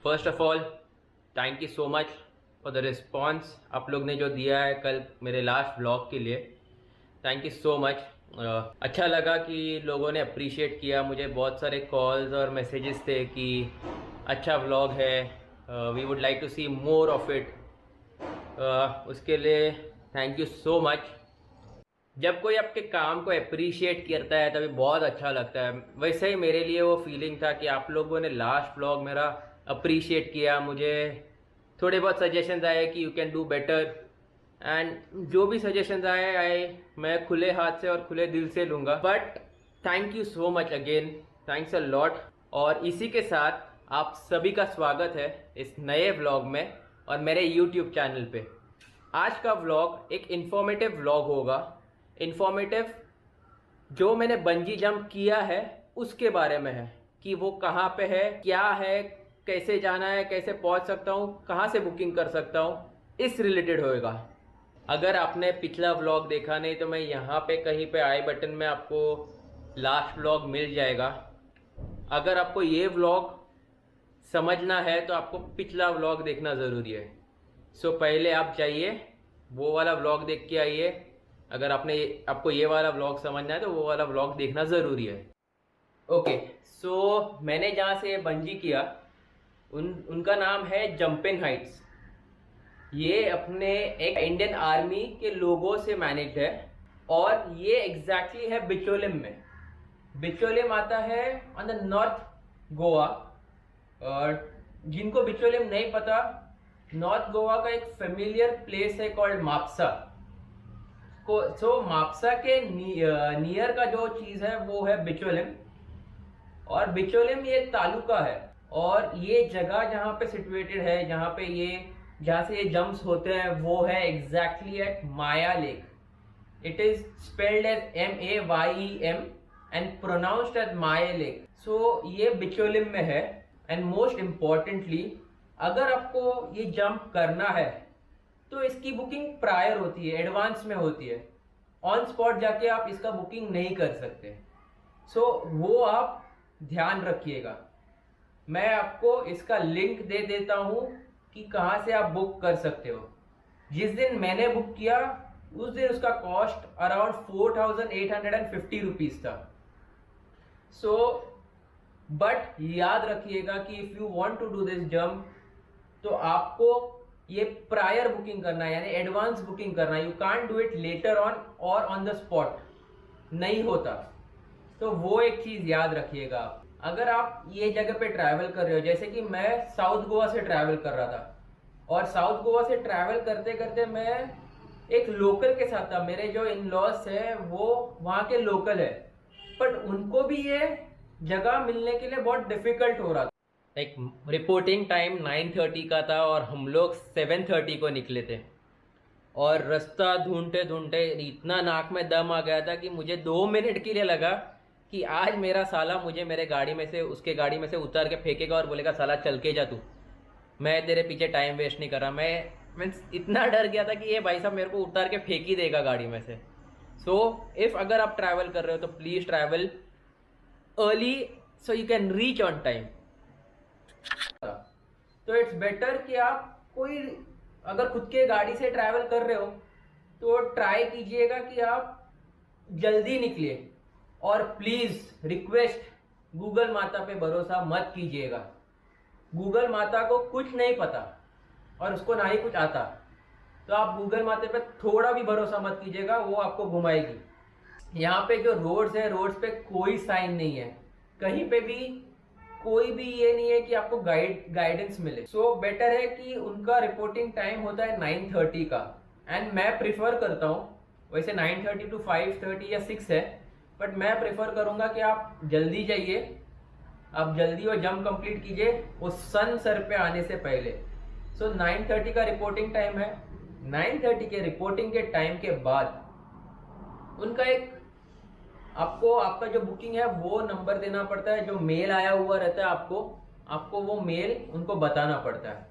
First of all thank you so much for the response आप लोग ने जो दिया है कल मेरे लास्ट व्लॉग के लिए। Thank you so much. अच्छा लगा कि लोगों ने अप्रिशिएट किया। मुझे बहुत सारे कॉल्स और मैसेजेस थे कि अच्छा व्लॉग है, we would like to see more of it. उसके लिए थैंक यू सो मच। जब कोई आपके काम को अप्रिशिएट करता है तभी बहुत अच्छा लगता है। वैसे ही मेरे लिए वो फीलिंग था कि आप लोगों ने लास्ट व्लॉग मेरा अप्रिशिएट किया, मुझे थोड़े बहुत सजेशंस आए कि you can do better, and जो भी सजेशंस आए मैं खुले हाथ से और खुले दिल से लूँगा। But thank you so much again, thanks a lot. और इसी के साथ आप सभी का स्वागत है इस नए व्लॉग में और मेरे यूट्यूब चैनल पे। आज का व्लॉग एक इन्फॉर्मेटिव व्लॉग होगा। इन्फॉर्मेटिव जो मैंने बंजी जंप किया है उसके बारे में है कि वो कहाँ पे है, क्या है, कैसे जाना है, कैसे पहुँच सकता हूँ, कहाँ से बुकिंग कर सकता हूँ, इस रिलेटेड होएगा। अगर आपने पिछला व्लॉग देखा नहीं तो मैं यहाँ पे कहीं पे आई बटन में आपको लास्ट व्लॉग मिल जाएगा। अगर आपको ये व्लॉग समझना है तो आपको पिछला व्लॉग देखना ज़रूरी है। सो पहले आप जाइए वो वाला व्लॉग देख के आइए। अगर आपको ये वाला व्लॉग समझना है तो वो वाला व्लॉग देखना ज़रूरी है। ओके, सो मैंने जहाँ से बंजी किया उनका नाम है जंपिंग हाइट्स। ये अपने एक इंडियन आर्मी के लोगों से मैनेज है और ये एग्जैक्टली है बिचोलिम में। बिचोलिम आता है ऑन द नॉर्थ गोवा। और जिनको बिचोलिम नहीं पता, नॉर्थ गोवा का एक फेमिलियर प्लेस है कॉल्ड मापसा। सो मापसा के नियर का जो चीज है वो है बिचोलिम। और बिचोलिम ये तालुका है और ये जगह जहाँ पे सिचुएटेड है, जहाँ से ये जंप्स होते हैं वो है exactly at Maya lake. It is spelled as MAYEM and pronounced as Maya lake. So ये बिचोलिम में है। एंड मोस्ट इम्पॉर्टेंटली, अगर आपको ये जंप करना है तो इसकी बुकिंग प्रायर होती है, एडवांस में होती है। ऑन स्पॉट जाके आप इसका बुकिंग नहीं कर सकते। सो वो आप ध्यान रखिएगा। मैं आपको इसका लिंक दे देता हूं कि कहां से आप बुक कर सकते हो। जिस दिन मैंने बुक किया उस दिन उसका कॉस्ट अराउंड 4850 रुपीज था। सो बट याद रखिएगा कि if you want to do this jump तो आपको ये प्रायर बुकिंग करना है, यानी एडवांस बुकिंग करना है। You can't do it later on और ऑन द स्पॉट, नहीं होता। तो वो एक चीज याद रखिएगा आप। अगर आप ये जगह पे ट्रैवल कर रहे हो, जैसे कि मैं साउथ गोवा से ट्रैवल कर रहा था और साउथ गोवा से ट्रैवल करते करते मैं एक लोकल के साथ था। मेरे जो इन लॉज है वो वहाँ के लोकल है, बट उनको भी ये जगह मिलने के लिए बहुत डिफिकल्ट हो रहा था। एक रिपोर्टिंग टाइम 9:30 का था और हम लोग 7:30 को निकले थे और रास्ता ढूंढते ढूंढते इतना नाक में दम आ गया था कि मुझे 2 मिनट के लिए लगा कि आज मेरा साला मुझे मेरे गाड़ी में से, उसके गाड़ी में से उतार के फेंकेगा और बोलेगा साला चल के जा तू, मैं तेरे पीछे टाइम वेस्ट नहीं कर रहा। मैं इतना डर गया था कि ये भाई साहब मेरे को उतार के फेंक ही देगा गाड़ी में से। सो इफ अगर आप ट्रैवल कर रहे हो तो please travel early so you can reach on time. तो इट्स बेटर कि आप कोई अगर खुद के गाड़ी से ट्रैवल कर रहे हो तो ट्राई कीजिएगा कि आप जल्दी निकले। और प्लीज रिक्वेस्ट, गूगल माता पे भरोसा मत कीजिएगा। गूगल माता को कुछ नहीं पता और उसको ना ही कुछ आता, तो आप गूगल माता पे थोड़ा भी भरोसा मत कीजिएगा, वो आपको घुमाएगी। यहाँ पे जो रोड्स है, रोड्स पे कोई साइन नहीं है, कहीं पे भी कोई भी ये नहीं है कि आपको गाइडेंस मिले। सो बेटर है कि उनका रिपोर्टिंग टाइम होता है 9:30 का, एंड मैं प्रिफर करता हूँ, वैसे 9:30 to 5:30 या 6 है, बट मैं प्रेफर करूंगा कि आप जल्दी जाइए, आप जल्दी वो जंप कंप्लीट कीजिए वो सन सर पे आने से पहले। सो 9:30 का रिपोर्टिंग टाइम है। 9:30 के रिपोर्टिंग के टाइम के बाद उनका एक आपको आपका जो बुकिंग है वो नंबर देना पड़ता है, जो मेल आया हुआ रहता है आपको वो मेल उनको बताना पड़ता है।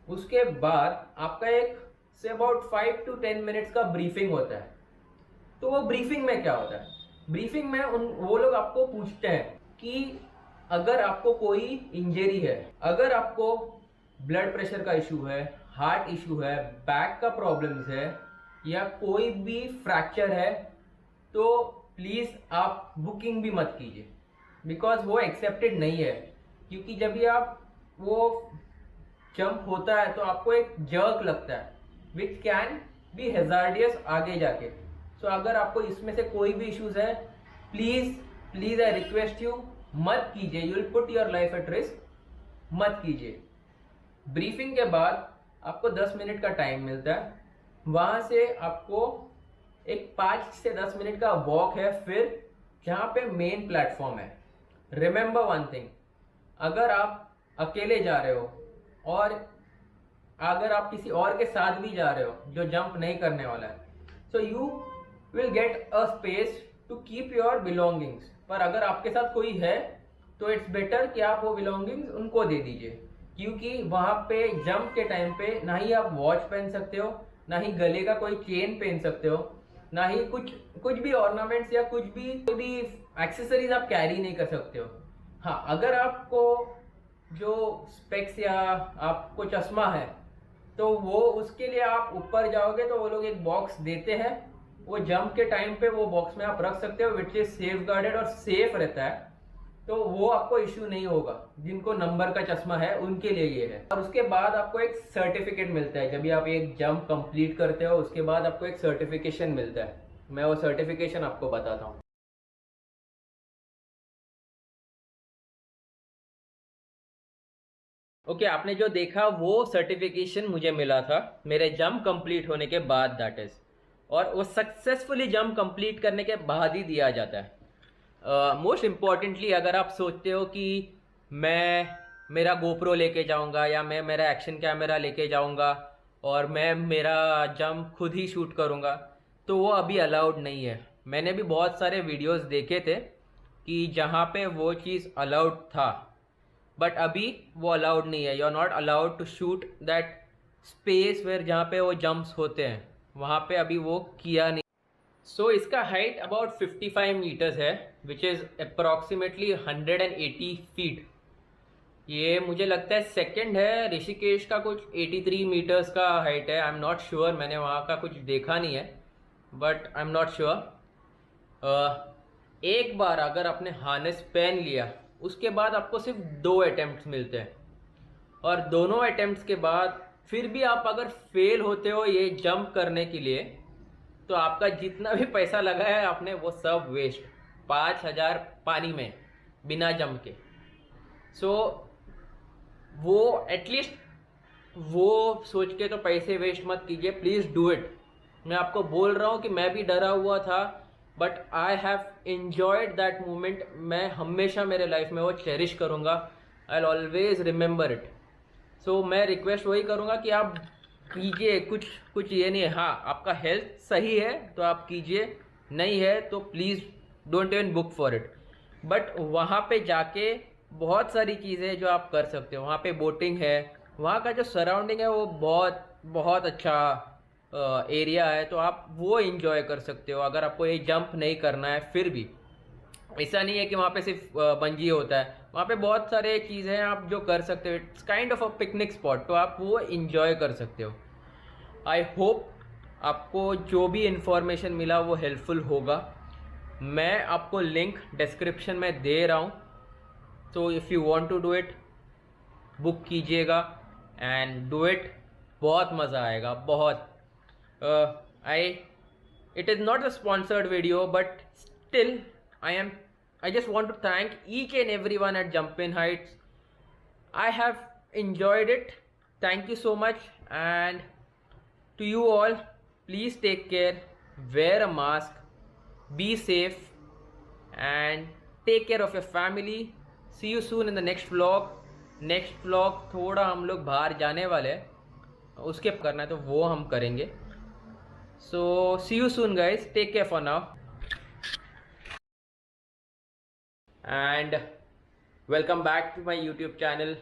उसके बाद आपका एक से अबाउट 5 to 10 मिनट्स का ब्रीफिंग होता है। तो वो ब्रीफिंग में क्या होता है, ब्रीफिंग में वो लोग आपको पूछते हैं कि अगर आपको कोई इंजरी है, अगर आपको ब्लड प्रेशर का इशू है, हार्ट इशू है, बैक का प्रॉब्लम्स है या कोई भी फ्रैक्चर है, तो प्लीज आप बुकिंग भी मत कीजिए, बिकॉज वो एक्सेप्टेड नहीं है। क्योंकि जब भी आप वो जंप होता है तो आपको एक जर्क लगता है विच कैन बी हेजार्डियस आगे जाके। सो अगर आपको इसमें से कोई भी इश्यूज है, please please I request you, मत कीजिए। You will put your life at risk, मत कीजिए। ब्रीफिंग के बाद आपको 10 मिनट का टाइम मिलता है, वहां से आपको एक 5 से 10 मिनट का वॉक है, फिर जहां पे मेन प्लेटफॉर्म है। रिमेंबर वन थिंग, अगर आप अकेले जा रहे हो और अगर आप किसी और के साथ भी जा रहे हो जो जंप नहीं करने वाला है, so you will get a space to keep your belongings. पर अगर आपके साथ कोई है तो इट्स बेटर कि आप वो बिलोंगिंग्स उनको दे दीजिए, क्योंकि वहां पे जंप के टाइम पे ना ही आप वॉच पहन सकते हो, ना ही गले का कोई चेन पहन सकते हो, ना ही कुछ भी ऑर्नामेंट्स या कोई भी एक्सेसरीज आप कैरी नहीं कर सकते हो। हाँ, अगर आपको जो स्पेक्स या आपको चश्मा है तो वो उसके लिए आप ऊपर जाओगे तो वो लोग एक बॉक्स देते हैं, वो जंप के टाइम पे वो बॉक्स में आप रख सकते हो, विच इज सेफ गार्डेड और सेफ रहता है, तो वो आपको इश्यू नहीं होगा। जिनको नंबर का चश्मा है उनके लिए ये है। और उसके बाद आपको एक सर्टिफिकेट मिलता है, जब भी आप एक जंप कंप्लीट करते हो उसके बाद आपको एक सर्टिफिकेशन मिलता है। मैं वो सर्टिफिकेशन आपको बताता हूँ। ओके, आपने जो देखा वो सर्टिफिकेशन मुझे मिला था मेरे जंप कंप्लीट होने के बाद, दैट इज, और वो सक्सेसफुली जंप कंप्लीट करने के बाद ही दिया जाता है। मोस्ट इम्पॉर्टेंटली, अगर आप सोचते हो कि मैं मेरा गोप्रो लेके जाऊंगा या मैं मेरा एक्शन कैमरा लेके जाऊंगा और मैं मेरा जंप खुद ही शूट करूंगा, तो वो अभी अलाउड नहीं है। मैंने भी बहुत सारे वीडियोस देखे थे कि जहाँ पे वो चीज़ अलाउड था, बट अभी वो अलाउड नहीं है। You are not allowed to shoot that space where जहाँ पे वो जंप्स होते हैं, वहाँ पे अभी वो किया नहीं। सो इसका हाइट अबाउट 55 मीटर्स है, विच इज़ अप्रॉक्सीमेटली 180 फीट। ये मुझे लगता है सेकंड है, ऋषिकेश का कुछ 83 मीटर्स का हाइट है। आई एम नॉट श्योर, मैंने वहाँ का कुछ देखा नहीं है, but I am not sure. एक बार अगर आपने हार्नेस पहन लिया, उसके बाद आपको सिर्फ 2 अटेम्प्ट्स मिलते हैं, और दोनों अटेम्प्ट्स के बाद फिर भी आप अगर फेल होते हो ये जंप करने के लिए, तो आपका जितना भी पैसा लगाया है आपने वो सब वेस्ट, 5,000 पानी में बिना जंप के। सो वो एटलीस्ट वो सोच के तो पैसे वेस्ट मत कीजिए, प्लीज़ डू इट। मैं आपको बोल रहा हूँ कि मैं भी डरा हुआ था, but I have enjoyed that moment. मैं हमेशा मेरे लाइफ में वो चेरिश करूँगा, I will always remember it. So मैं रिक्वेस्ट वही करूँगा कि आप कीजिए, कुछ ये नहीं है। हाँ, आपका हेल्थ सही है तो आप कीजिए, नहीं है तो please don't even book for it. But वहाँ पे जाके बहुत सारी चीज़ें जो आप कर सकते हो, वहाँ पे बोटिंग है, वहाँ का जो सराउंडिंग है वो बहुत बहुत अच्छा एरिया है, तो आप वो इंजॉय कर सकते हो। अगर आपको ये जंप नहीं करना है, फिर भी ऐसा नहीं है कि वहाँ पे सिर्फ बंजी होता है, वहाँ पे बहुत सारे चीज़ें हैं आप जो कर सकते हो। It's kind of a picnic spot, तो आप वो इंजॉय कर सकते हो। आई होप आपको जो भी इंफॉर्मेशन मिला वो हेल्पफुल होगा। मैं आपको लिंक डिस्क्रिप्शन में दे रहा हूँ, तो if you want to do it, book कीजिएगा एंड डू इट। बहुत मज़ा आएगा, बहुत। I it is not a sponsored video, but still I just want to thank each and everyone at Jump in Heights. I have enjoyed it. Thank you so much. And to you all, please take care, wear a mask, be safe, and take care of your family. See you soon in the next vlog. Next vlog थोड़ा हम लोग बाहर जाने वाले हैं, उसके करना है तो वो हम करेंगे। So see you soon guys, take care for now and welcome back to my YouTube channel.